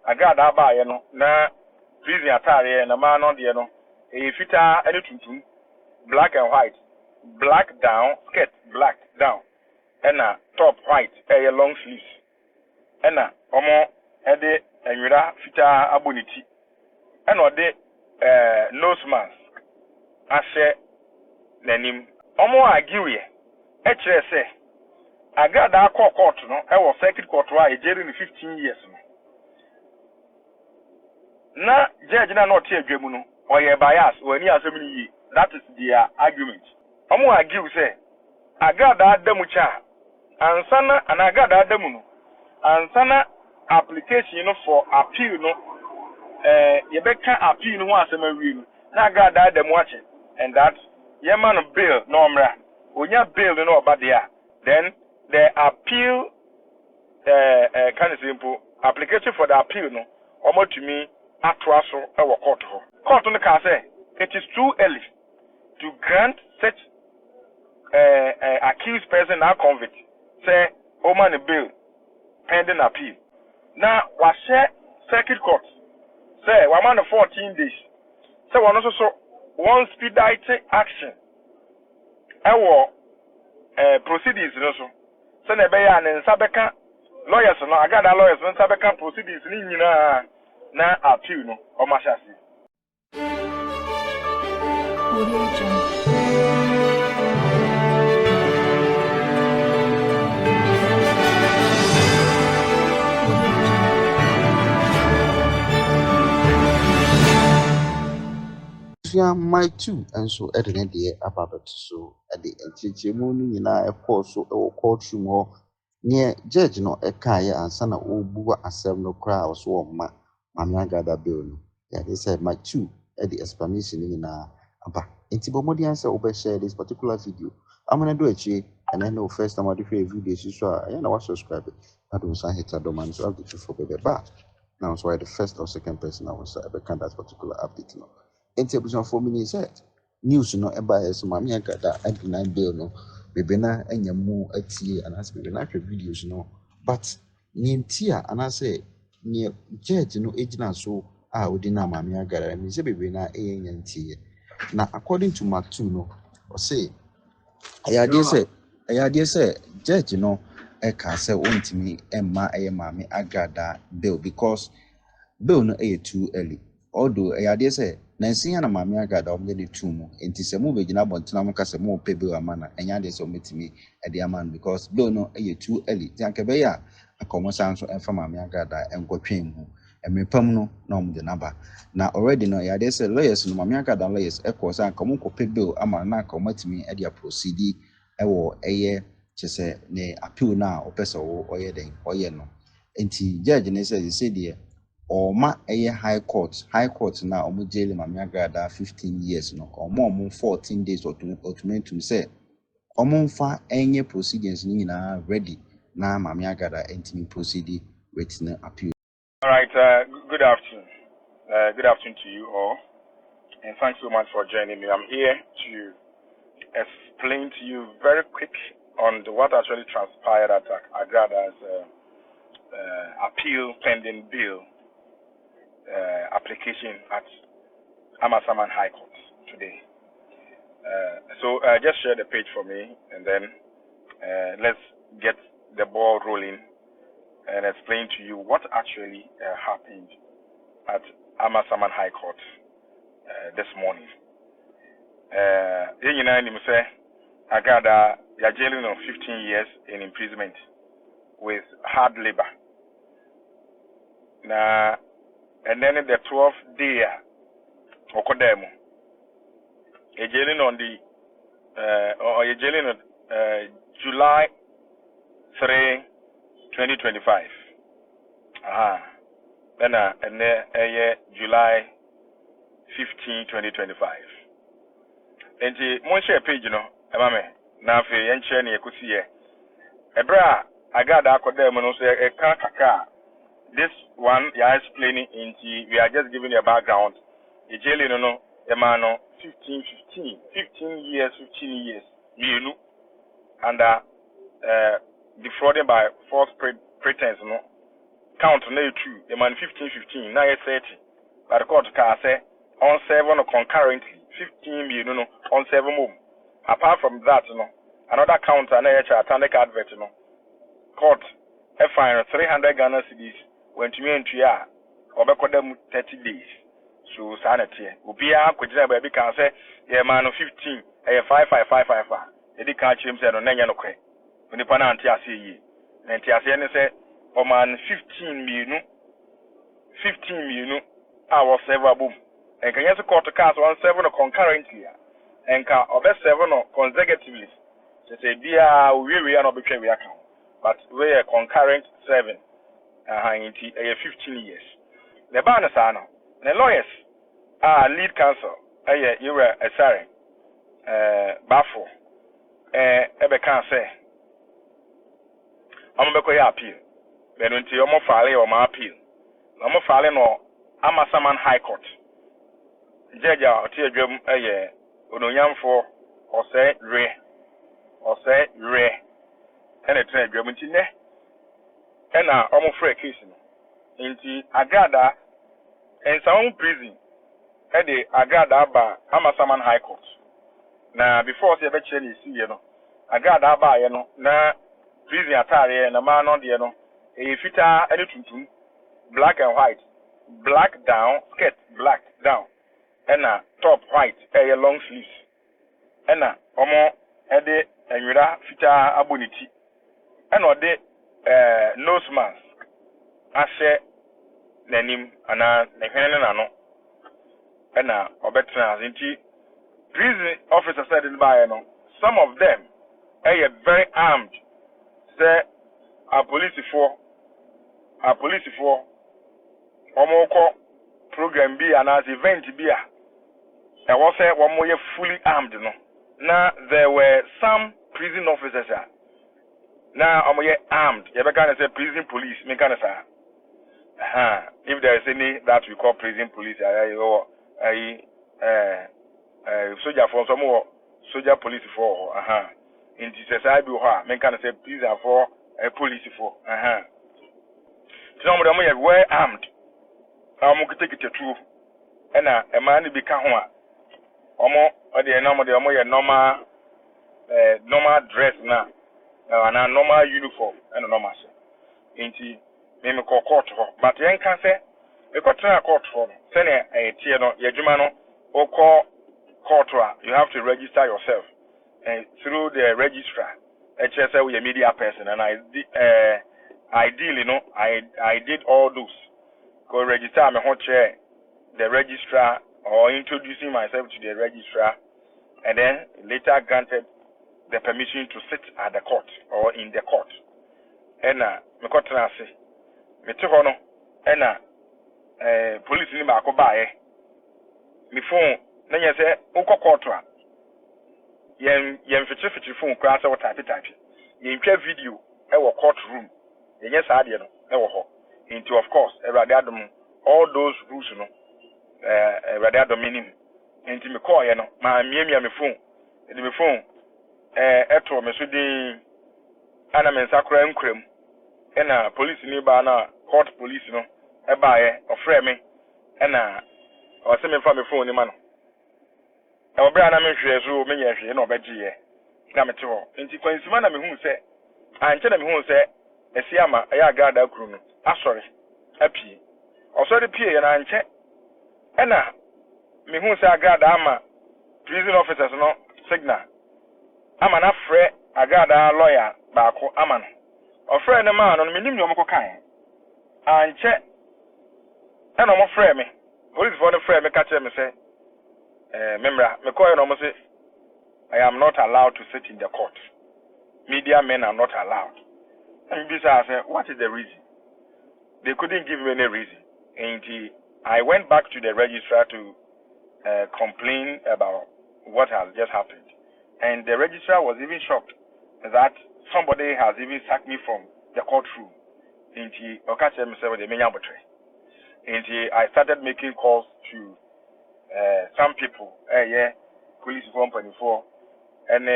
Agradaa ba ye no na prison attire na ma no de no e fita ene tuntum black and white black down skirt black down and top white a long sleeves and omo ede enwira fita aboniti and ode nose mask ashe nanim omo agiwe e kire se Agradaa court no e wo circuit court wa e jeri ni 15 years no na judge na not here dwemu no oye bias wani asem ni yi that is their argument omo argue say Agradaa damucha ansana and Agradaa damu no ansana application no for appeal no ye beka appeal no ho asem awi no na Agradaa damu ache and that ye man bill no omra onya bill no oba there then the appeal kind of simple application for the appeal no omo to me atwaso e wo court ho court no ka say it is too early to grant such accused person now convict say woman bill pending appeal now wa share circuit court say wa man 14 days say one also so one expedite action ewo proceedings no so na be ya ne nsabeka lawyers no Agradaa lawyers no nsabeka proceedings ni nyina na appeal no o ma shasi My two and so at the end about so at the entertainment in a course or courtroom or near judge no a kaya and son of Obu asem no crowd so Mammy Agradaa bill. Yeah, they said my two at the explanation in a Intibomodi answer over share this particular video. I'm gonna do it and I know first time I do a video so I know what subscribe it. I don't say hit a domain so I'll get you for baby back. Now so I the first or second person I was ever can that particular update no. Interpretation for me said news no eba yes Mammy Agradaa at the 9 bill no baby na enya mu atie and as baby na videos no but nintia and I say near judge no agent so wodi na Mammy Agradaa me say baby na enya ntie na according to Mark 2 no or say ayade say judge no e ka say wontimi emma Mammy Agradaa bill because bill no too early although ayade say na nsia na Mammy Agradaa o mede tu mu enti se mu begina bontena mo ka se mo pe bill amana enya de so metimi e de amana because bill no too early tianke be ya akomosan so emfa Mammy Agradaa enkotwen mu emepam no na om de naba na already no ayade say lawyers no Mammy Agradaa lawyers e ko san komo ko pe bill amana na akomatimi e de proceed e wo eye chese ne appeal na opese wo oye den oye no enti judge ne say de ma high court na omo jail Mammy Agradaa 15 years no omo 14 days ultimatum say omo mfa enye proceedings ni na ready na Mammy Agradaa entimi proceed with the appeal. All right, good afternoon. Good afternoon to you all, and thanks so much for joining me. I'm here to explain to you very quick on what actually transpired at Agrada's appeal pending bill application at Amasaman High Court today. So just share the page for me, and then let's get the ball rolling and explain to you what actually happened at Amasaman High Court this morning. Agradaa, you're jailing on 15 years in imprisonment with hard labor. Now, and then the 12th day, Okodemo, you're jailing on the you're jailing on July 3, 2025. Then July 15, 2025. And the share page, you know, now for Yenchen, you could see Ebra, Agradaa Kodemo, no say a kaka. This one, you are explaining into, we are just giving you a background. The jail, you know, Emano, 15 years, you know, and defrauded by false pretense, no, count na two the man 15 na 30 but the court ka say on 7 concurrently 15 you know on 7 move apart from that no another count na attorney advert no court a fine 300 Ghana cedis when to me entry a obekọ dem 30 days so sanity obia kwagina ba bi kan say yeah man 15 55555 e di kan chim say no na nya no kwe onipa na anti ase yi na anti ase ne say o man 15 minu a was several boom and can yes court cast 17 concurrently and can obe 7 consecutively say bia we no betwe we account but we are concurrent 7 into 15 years the ban sa no the lawyers lead counsel you were sorry bafo ebe kan say ambe ya appeal then until omo file o ma appeal omo file no Amasaman High Court judge oti adwam ononyamfo ose re ene tena adwam nti ne ena omo free case no nti Agradaa en some prison e de Agradaa ba Amasaman High Court na before say be kire ni si ye no Agradaa ba ye no na prison atare na ma no de no e fita ene tuntum black and white black down skirt black down and top white long sleeves and omo ede enwira fita aboniti and ode nose mask ase nanim ana nehwene na no and obetra nti prison officer said in by no some of them are very armed say a police for Omoko program be an event be a was say one more fully armed no. Now there were some prison officers now armed. You can say prison police, me can say if there is any that we call prison police, soldier for some more soldier police for in the society me can say prison for police for some of them were armed. Take it true. And a man be kahua. Omo or the normal dress now. And a normal uniform and a normal. Inti me call court for. But yen can say we got a court for. Send a tiano, yajumano, or call court. You have to register yourself and through the registrar. HSL with a media person and ideally I did all those. Go register my hot chair, the registrar, or introducing myself to the registrar, and then later granted the permission to sit at the court or in the court. And me court na say, me to hono, and police ni ba ko bae. Me phone, na nya say unko court wa. Yen fiti phone kwa say what type. Yen twa video e wo court room. Yen sa ade no e wo ho. Into of course, all those rules, you know, minimum. Into me call, you know, my me phone, the phone, eto me sudi, ana me sakura crime, and police nearby na court police, you know, or frame me, and or send me from the phone, man. Our brother, I'm sure, so many years, you know, better, Namato. Into Quincy, who say, and tell them who say, a siama, a Agradaa crew. Sorry, happy. Also, the PA and I check. And me who say Agradaa ama prison officers no signal. I'm an afraid Agradaa lawyer bako aman. Or friend a man on minimum yomoko kind. And check. And I'm afraid me. Police for the friend me catch me say, Memra, me call you almost say, I am not allowed to sit in the court. Media men are not allowed. And this I say, what is the reason? They couldn't give me any reason. And I went back to the registrar to complain about what has just happened. And the registrar was even shocked that somebody has even sacked me from the courtroom. And I started making calls to some people. Police 1.4 and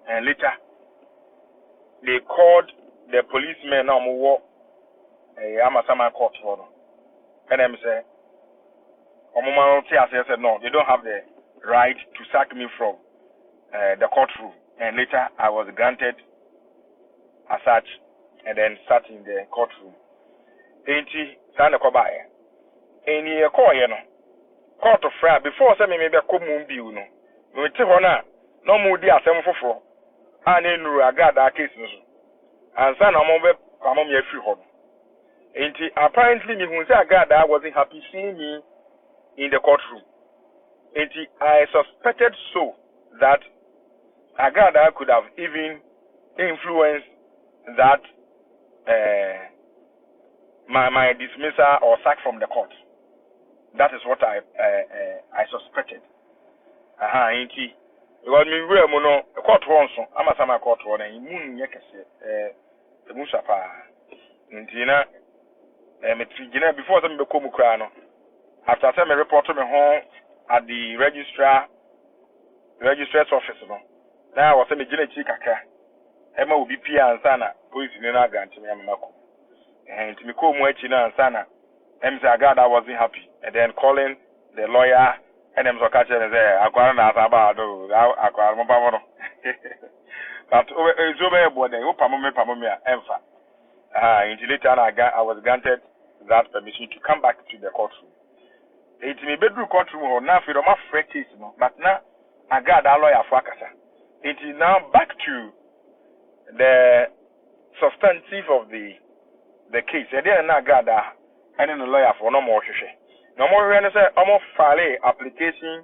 and later they called the policemen now more Amasama court for them. And them say, Omoma said no, they don't have the right to sack me from the courtroom. And later I was granted as such and then sat in the courtroom. Ain't Sana Kobaye. Any call, you know. Court of Fra before some maybe a common view, no. We tell her no more dear 744. And in Agradaa case, and son of Mamma free home. And apparently, me who said Agradaa wasn't happy seeing me in the courtroom. And I suspected so that Agradaa could have even influenced that my dismissal or sack from the court. That is what I suspected. Because me we no court one so ama sama court one and mu nye kese mu shafa ntina me trigina before some be come kra no after some report me home at the registrar's office no na was me gina chi kakra e ma obi pia ansa na police ni na grant me amako nti me ko mu achi na ansa na MC Agradaa wasn't happy and then calling the lawyer. And I'm so catching there. I can't answer about I can't remember. But it's over a body. Pamomia, Emfa. Until later, I was granted that permission to come back to the courtroom. It's me bedroom courtroom or now for my fresh case, but now I got a lawyer for Akasa. It is now back to the substantive of the case. I didn't know Agradaa and then the lawyer for no more. No more say almost file application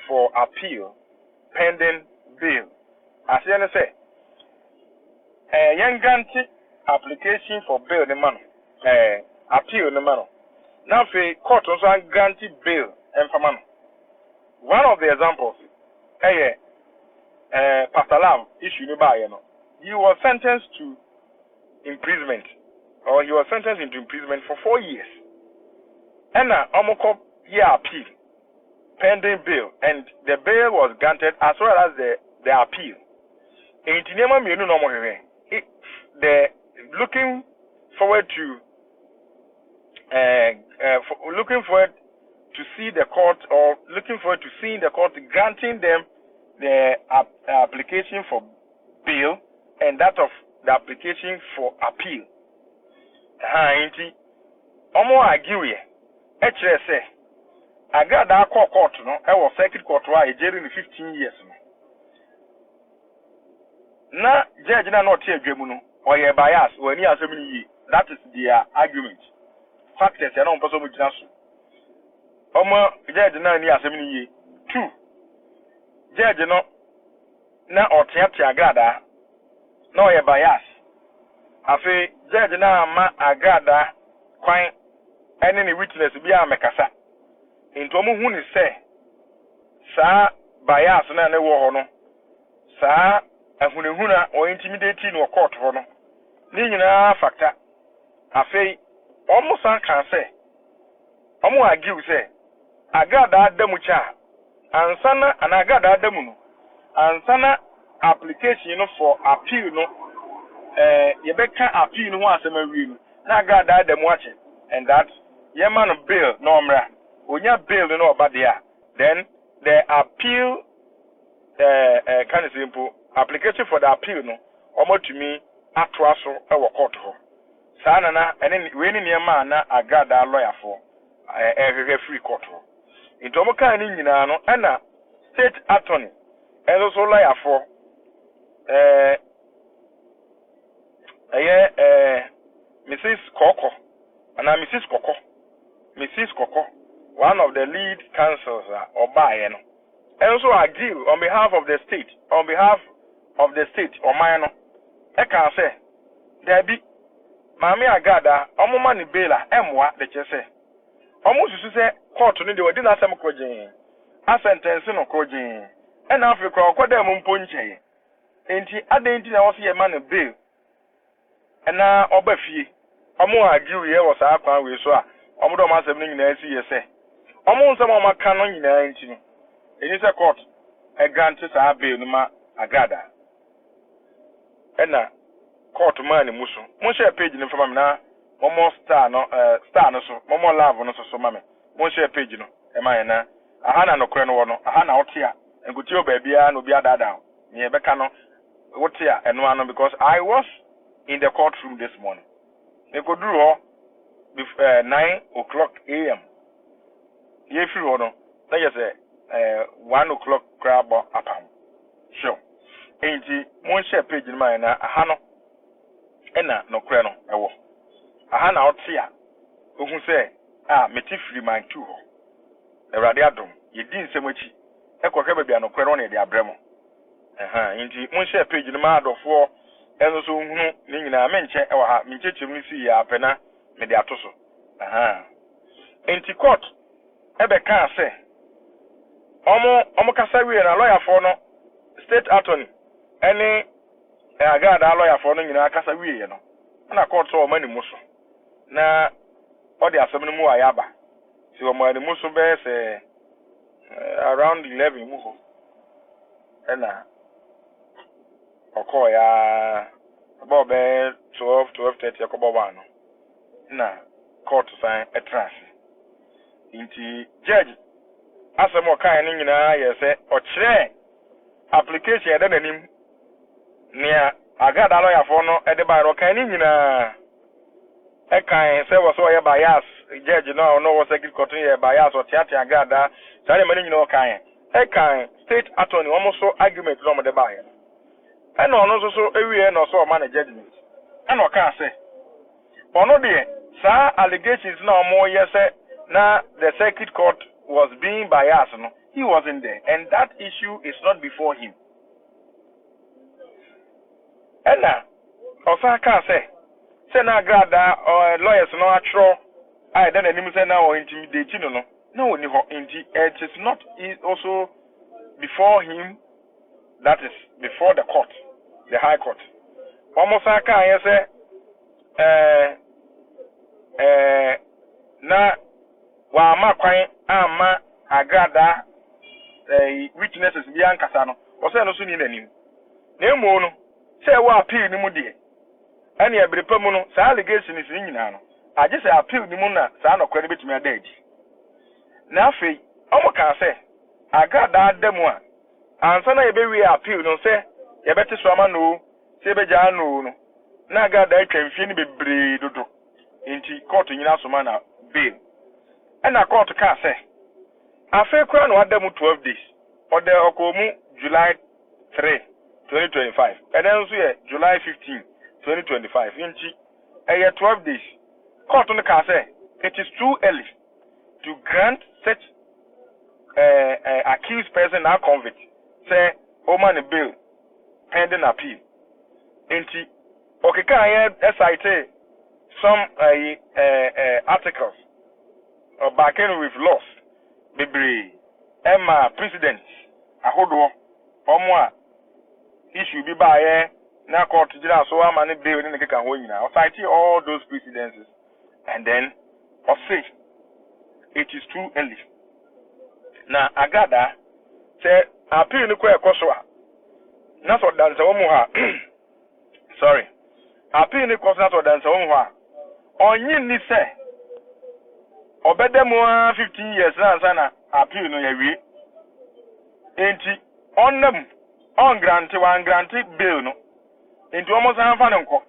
for appeal pending bail. As you say, young grantee application for bail the man, appeal the man. Now for court also granted bail and for man. One of the examples, Pastor Lam issue by he was sentenced to imprisonment, or he was sentenced into imprisonment for 4 years. And Omoko appeal pending bail, and the bail was granted as well as the appeal. In Tinema Munu no more, the looking forward to see the court, or looking forward to seeing the court granting them the application for bail and that of the application for appeal. Omo argue actually say Agradaa court no I was circuit court why jail 15 years no na judge na not here dwemu no or your bias when you asem ni that is their argument factors ya no person mu gina so omo judge na ni asem ni 2 judge no na otiatia Agradaa na your bias afi judge na ma Agradaa kwan any witness be a mekasa into omo hu ni say sa bias na na wo ho no sa ahunahuna o intimidate no court ho no ni nyina factor afei omo san kan say omo argue say Agradaa adamu cha ansana ana Agradaa adamu no ansana application no for appeal no ye beka appeal no ho asema wi no na Agradaa adamu ache and that Yeman bill no mra. Onya bill no about there. Then the appeal kind of simple application for the appeal no omo to me atwaso e wo court ho. Sa na na ene we ni niam na Agradaa lawyer for free court ho. Into omo kan ni nyina no na state attorney and also lawyer for Mrs. Koko and Mrs. Koko, one of the lead counsels or Bayano, and also argue on behalf of the state, or Mayano. I can say, Debbie, Mammy Agradaa, Omomani Bela, Mwa, the Chese. Almost to say, court to the dinner some cojin, a sentence no cojin, and Africa, Quadamum Punche. Ain't he, I didn't know see a man of bill. And now, Obefi, Omo argue here was our we saw. Omodo ma sebni nyina esi yese omo nsem o maka no nyina nti no eni se court e grant sa bail no ma Agradaa ena court man musu mo share page no from na momo star no so momo love no so mame mo share page no e man na aha na nokre no wo no aha na wote a enkuti obabia no bi adada me e beka no wote a eno ano because I was in the courtroom this morning e go do ho 9 o'clock a.m. ye free ho no na je say 1 o'clock grab apam sure enti mo share page no man na aha no ena nokre no ewo aha na wote a ohun say meti free man tu ho Awurade adom yedi nsemachi ekwohwe bia nokre no na de abremo enti mo share page no ma adofo eno so hunu ni nyina menche ewa ha menchechim ni si ya apena me de atoso enti court ebe kan say omo kasa wie na lawyer for no state attorney any Agradaa lawyer for no nyina kasa wie ye no na court so mani muso na odi asem no mu ayaba si o mani muso be say around 11 mu ho na okoya about 12:30 akobo one na court sign a trance inti judge asem o kan ni nyina ye say o kire application e da nanim nia Agradaa lawyer for no e de ba ro kan ni nyina e kan say was o ye bias judge no was secret court ye bias o tiati Agradaa sare mani nyina o kan e kan state attorney almost so argument no mo de ba ye and no so ewie no so man judgment and o kan say ono de sa allegations na omo yes na the circuit court was being biased no he wasn't there and that issue is not before him and na osa kan say na Agradaa lawyers no atro I then anim say na o intimidate no oni ho it is not also before him. That is before the court, the high court. Almost I can say, na wa ma kwan ama Agradaa witnesses bi ankasa no. O say no so ni nanim. Na emu no, say wa appeal ni mu de. Ani ebrepa mu no, sa allegation is nyina no. Aje say appeal ni mu na sa no kwere betumi adaji. Na afei, omo kan say Agradaa demu a ansa na yebe wi appeal no say yebete so ama no say beja no na Agradaa atwamfie ni bebre dodo enti court nyina so ma na bail na court ka say afei kura no adamu 12 days ode okomu July 3 2025 and then so July 15 2025 enti 12 days court no ka say it is too early to grant such accused person now convict say Oman bill pending appeal. Enti okeka cite some articles backing with laws bebre Emma president ahodo omo issue bi ba na court jira so amane bill ni keka ho nyina cite all those precedences and then or say it is too early. Na Agradaa say appeal ni kwa ekoso a na so danse wo mu ha sorry appeal ni kwa so danse wo mu ha onyi ni say obedemu 15 years na ansa na appeal no yawie enti onnam on grant bill no enti almost anfa ne nko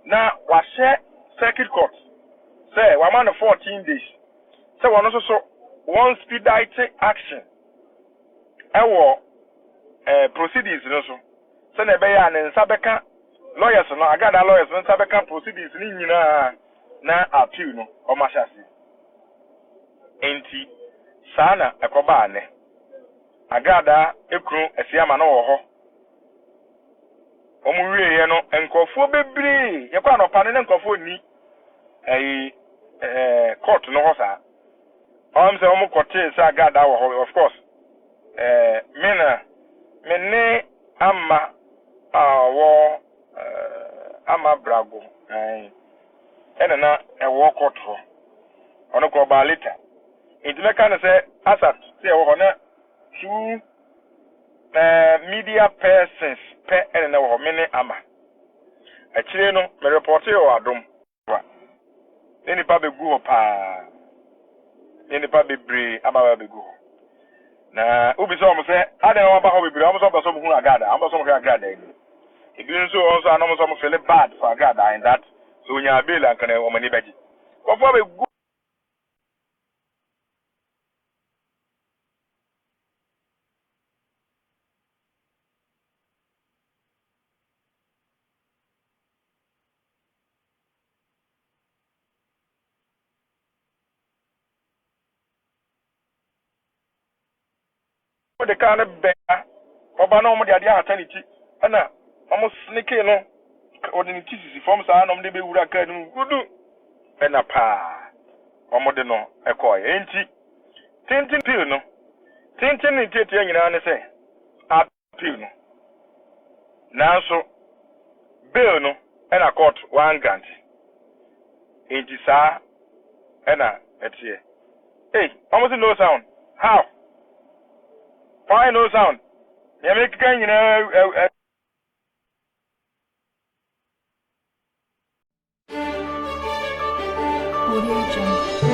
na wa share circuit court say wa man 14 days say one so one expedite action ewo proceedings no so na be ya ne nsabeka lawyers no Agradaa lawyers no nsabeka proceedings ni nyina na appeal no o machasi enti sana ekoba ne Agradaa ekuru esiama no wo ho omuwie ye no enkofo bebre ye kwa no pa ne enkofo ni court no ho sa say omu kote say Agradaa wo ho of course mene ama wo ama brago ena na ewo court ho ono ko ba later intime kan say asat say wo na two media persons pe ena na wo mene ama Actually, no, me report you or dom. Any pabe go pa. Any pabe bre ama be go. Na ubi so mo say ade na ba ho be bre, am so ba so mo hu Agradaa, am so mo hu Agradaa ni. Ebi nso also anam so mo feel bad for Agradaa in that. So nya bail and kana o mani baji. Kofo be go the kind of bear. Oba no mo de ade ataniti. Na am snake no. O de tisi form sa no mo de be wura ka nu gudu. Na pa. Omo de no ekoy. Enti tintin pil no. Tintin ni tete nyina ne say. Appeal no. Nanso bill no na court one grant. Enti sa na etie. Hey, almost no sound. How? Why no sound? Ya make kan nyina Audio Jungle.